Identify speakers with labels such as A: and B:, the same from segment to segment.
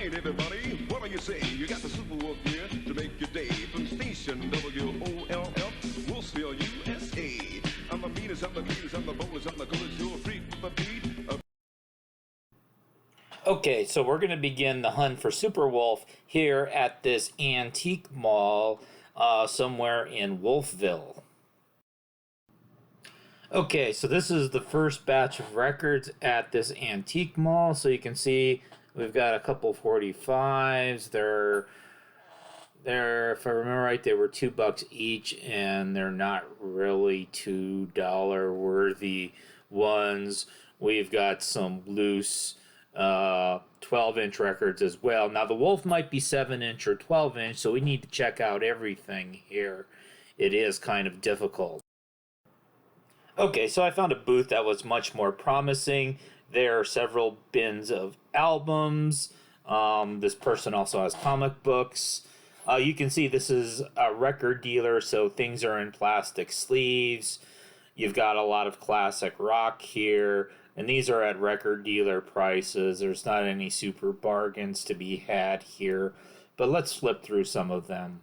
A: right, everybody, what do you say? You got the Super Wolf here to make your day from station WOLF, Wolfsville, U.S.A. I'm the meanest, I'm the greatest, I'm the boldest, I'm the coolest, you're free for the beat of...
B: Okay, so we're going to begin the hunt for Super Wolf here at this antique mall somewhere in Wolfsville. Okay, so this is the first batch of records at this antique mall. So you can see we've got a couple 45s. They're, if I remember right, they were $2 each, and they're not really $2 worthy ones. We've got some loose 12-inch records as well. Now the Wolf might be 7-inch or 12-inch, so we need to check out everything here. It is kind of difficult. Okay, so I found a booth that was much more promising. There are several bins of albums. This person also has comic books. You can see this is a record dealer, so things are in plastic sleeves. You've got a lot of classic rock here, and these are at record dealer prices. There's not any super bargains to be had here, but let's flip through some of them.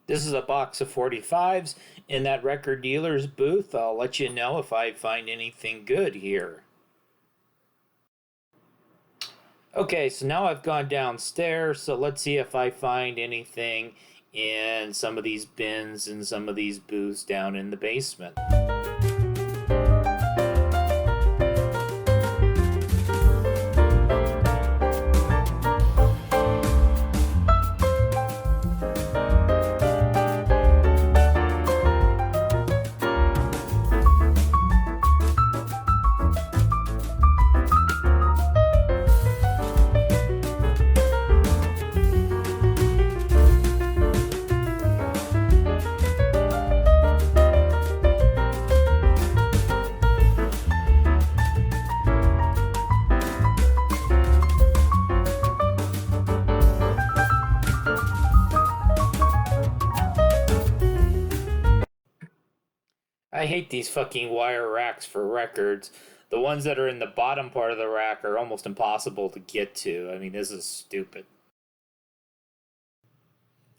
B: This is a box of 45s in that record dealer's booth. I'll let you know if I find anything good here. Okay, so now I've gone downstairs, so let's see if I find anything in some of these bins and some of these booths down in the basement. I hate these fucking wire racks for records. The ones that are in the bottom part of the rack are almost impossible to get to. I mean, this is stupid.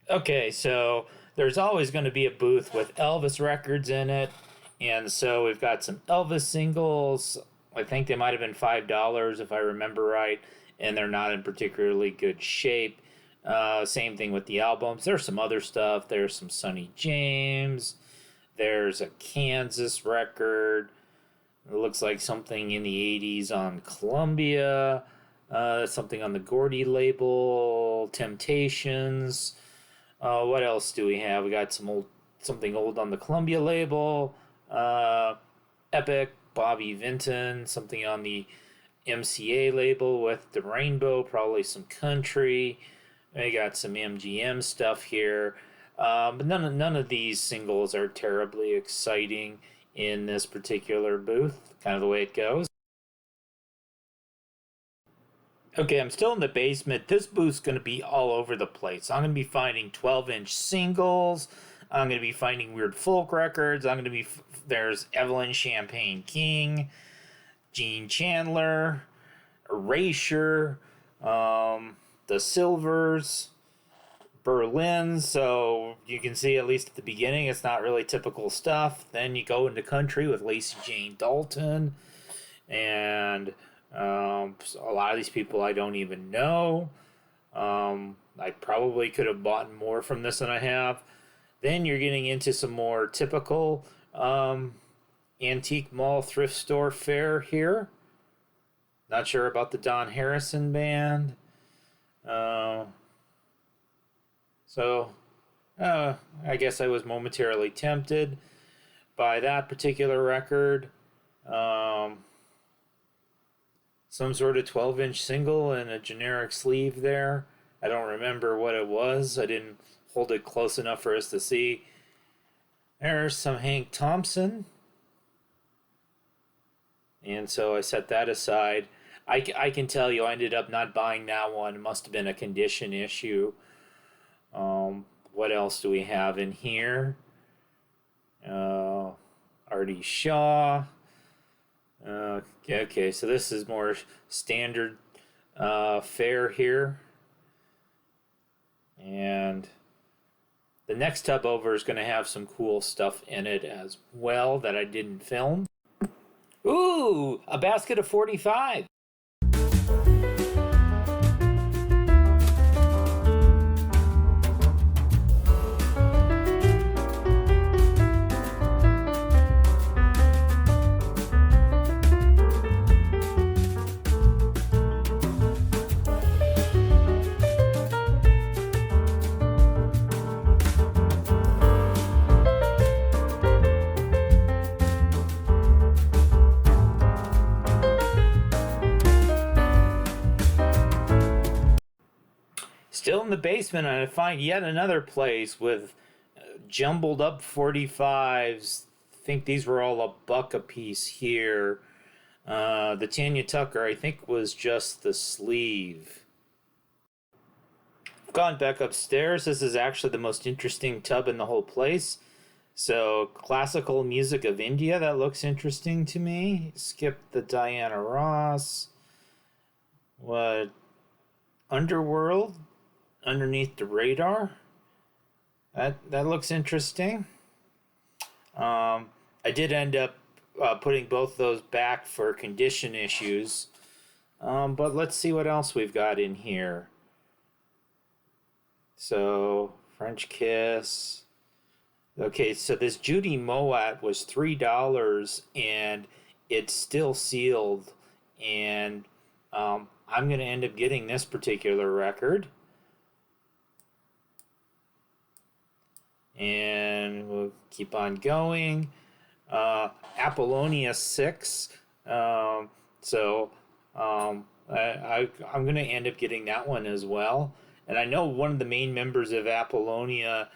B: Okay, so there's always going to be a booth with Elvis records in it. And so we've got some Elvis singles. I think they might have been $5 if I remember right. And they're not in particularly good shape. Same thing with the albums. There's some other stuff. There's some Sonny James. There's a Kansas record. It looks like something in the 80s on Columbia. Something on the Gordy label. Temptations. What else do we have? We got something old on the Columbia label. Epic, Bobby Vinton, something on the MCA label with the rainbow, probably some country. We got some MGM stuff here. But none of these singles are terribly exciting in this particular booth, kind of the way it goes. Okay, I'm still in the basement. This booth's going to be all over the place. I'm going to be finding 12-inch singles. I'm going to be finding weird folk records. There's Evelyn Champagne King, Gene Chandler, Erasure, the Silvers, Berlin. So you can see, at least at the beginning, it's not really typical stuff. Then you go into country with Lacey Jane Dalton, and a lot of these people I don't even know. I probably could have bought more from this than I have. Then you're getting into some more typical antique mall thrift store fare here. Not sure about the Don Harrison band. I guess I was momentarily tempted by that particular record. Some sort of 12-inch single and a generic sleeve there. I don't remember what it was. I didn't hold it close enough for us to see. There's some Hank Thompson. And so I set that aside. I can tell you I ended up not buying that one. It must have been a condition issue. What else do we have in here? Artie Shaw. Okay, so this is more standard fare here. And the next tub over is going to have some cool stuff in it as well that I didn't film. Ooh, a basket of 45. Still in the basement, and I find yet another place with jumbled up 45s. I think these were all $1 a piece here. The Tanya Tucker, I think, was just the sleeve. I've gone back upstairs. This is actually the most interesting tub in the whole place. So, classical music of India, that looks interesting to me. Skip the Diana Ross. What? Underworld? Underneath the Radar. That looks interesting. I did end up putting both those back for condition issues. But let's see what else we've got in here. So, French Kiss. Okay, so this Judy Mowatt was $3 and it's still sealed. And I'm going to end up getting this particular record. And we'll keep on going. Apollonia 6. I'm going to end up getting that one as well. And I know one of the main members of Apollonia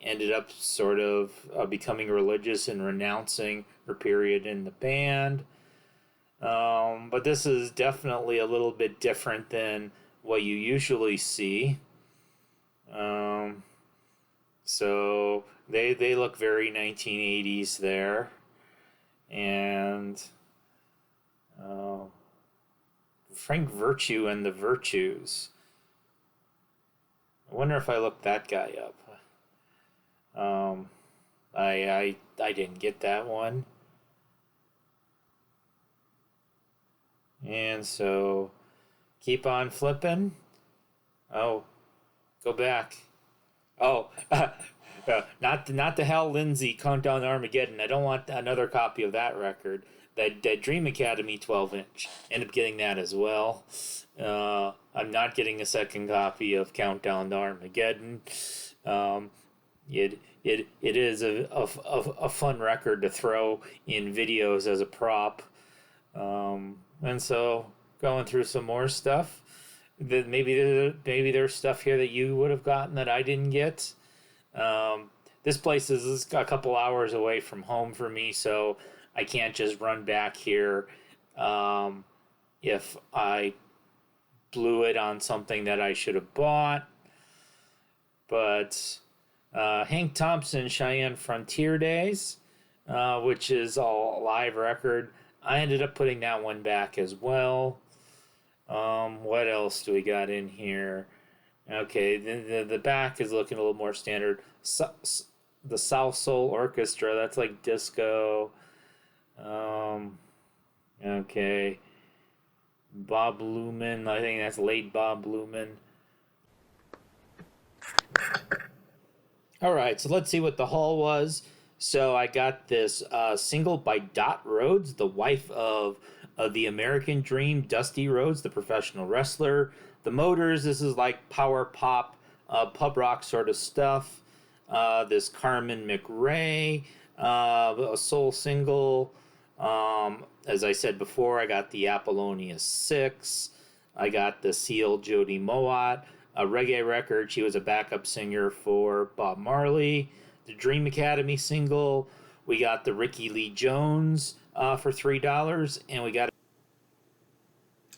B: ended up sort of becoming religious and renouncing her period in the band. But this is definitely a little bit different than what you usually see. So they look very 1980s there. And Frank Virtue and the Virtues. I wonder if I looked that guy up. I didn't get that one. And so keep on flipping. Oh, go back. Oh, not the Hal Lindsey Countdown to Armageddon. I don't want another copy of that record. That Dream Academy 12-inch. End up getting that as well. I'm not getting a second copy of Countdown to Armageddon. it is a fun record to throw in videos as a prop. And so going through some more stuff that maybe there's stuff here that you would have gotten that I didn't get. This place is a couple hours away from home for me, so I can't just run back here if I blew it on something that I should have bought. But Hank Thompson Cheyenne Frontier Days, which is a live record, I ended up putting that one back as well. What else do we got in here? Okay, the back is looking a little more standard. The South Soul Orchestra, that's like disco. Okay. Bob Lumen, I think that's late Bob Lumen. All right, so let's see what the haul was. So I got this single by Dot Rhodes, the wife of the American Dream, Dusty Rhodes, the professional wrestler. The Motors, this is like power pop, pub rock sort of stuff. This Carmen McRae, a soul single. As I said before, I got the Apollonia 6. I got the Seal Jody Mowat, a reggae record. She was a backup singer for Bob Marley. The Dream Academy single. We got the Ricky Lee Jones for $3, and we got.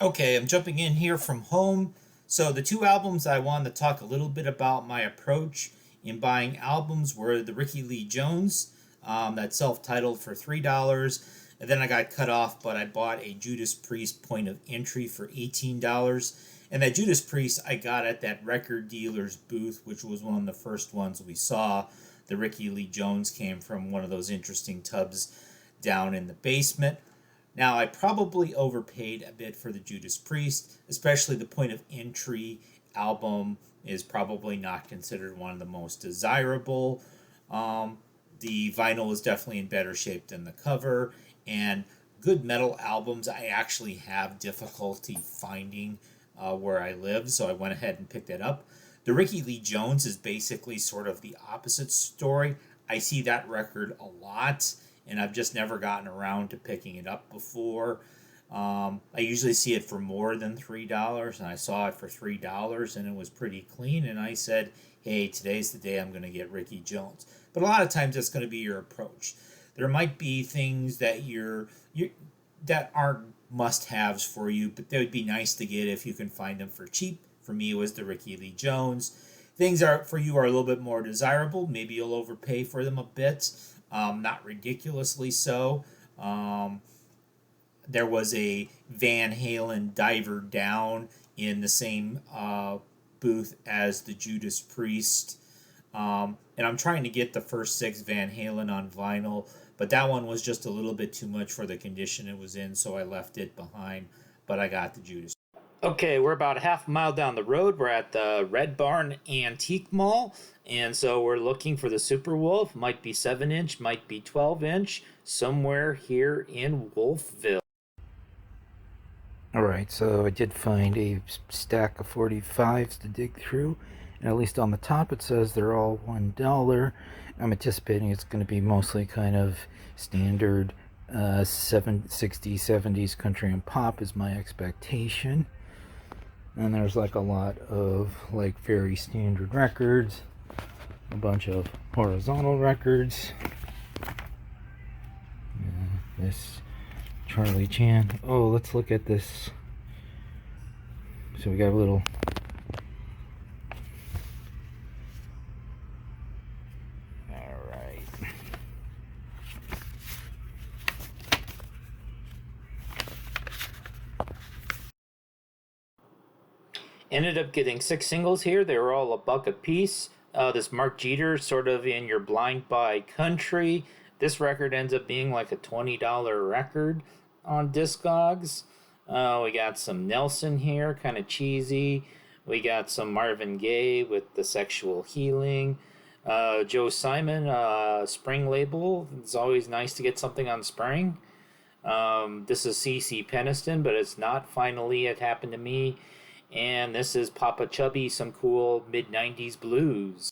B: Okay, I'm jumping in here from home. So the two albums I wanted to talk a little bit about my approach in buying albums were the Ricky Lee Jones, that self-titled for $3. And then I got cut off, but I bought a Judas Priest Point of Entry for $18. And that Judas Priest I got at that record dealer's booth, which was one of the first ones we saw. The Ricky Lee Jones came from one of those interesting tubs down in the basement. Now, I probably overpaid a bit for the Judas Priest, especially the Point of Entry album is probably not considered one of the most desirable. The vinyl is definitely in better shape than the cover, and good metal albums I actually have difficulty finding where I live, so I went ahead and picked it up. The Ricky Lee Jones is basically sort of the opposite story. I see that record a lot, and I've just never gotten around to picking it up before. I usually see it for more than $3, and I saw it for $3, and it was pretty clean, and I said, hey, today's the day I'm going to get Ricky Jones. But a lot of times that's going to be your approach. There might be things that that aren't must-haves for you, but they would be nice to get if you can find them for cheap. For me, it was the Ricky Lee Jones. Things are for you are a little bit more desirable. Maybe you'll overpay for them a bit, not ridiculously so. There was a Van Halen Diver Down in the same booth as the Judas Priest. And I'm trying to get the first 6 Van Halen on vinyl, but that one was just a little bit too much for the condition it was in, so I left it behind, but I got the Judas. Okay, we're about a half mile down the road. We're at the Red Barn Antique Mall, and so we're looking for the Super Wolf. Might be 7-inch, might be 12-inch, somewhere here in Wolfsville.
C: Alright, so I did find a stack of 45s to dig through, and at least on the top it says they're all $1. I'm anticipating it's going to be mostly kind of standard 60s, 70s country and pop is my expectation. And there's like a lot of like very standard records, a bunch of horizontal records. This Charlie Chan. Oh, let's look at this. So we got a little
B: Ended up getting 6 singles here. They were all $1 a piece. This Mark Jeter, sort of in your blind buy country. This record ends up being like a $20 record on Discogs. We got some Nelson here, kind of cheesy. We got some Marvin Gaye with The Sexual Healing. Joe Simon, Spring label. It's always nice to get something on Spring. This is C.C. Peniston, but it's not Finally It Happened to Me. And this is Papa Chubby, some cool mid-90s blues.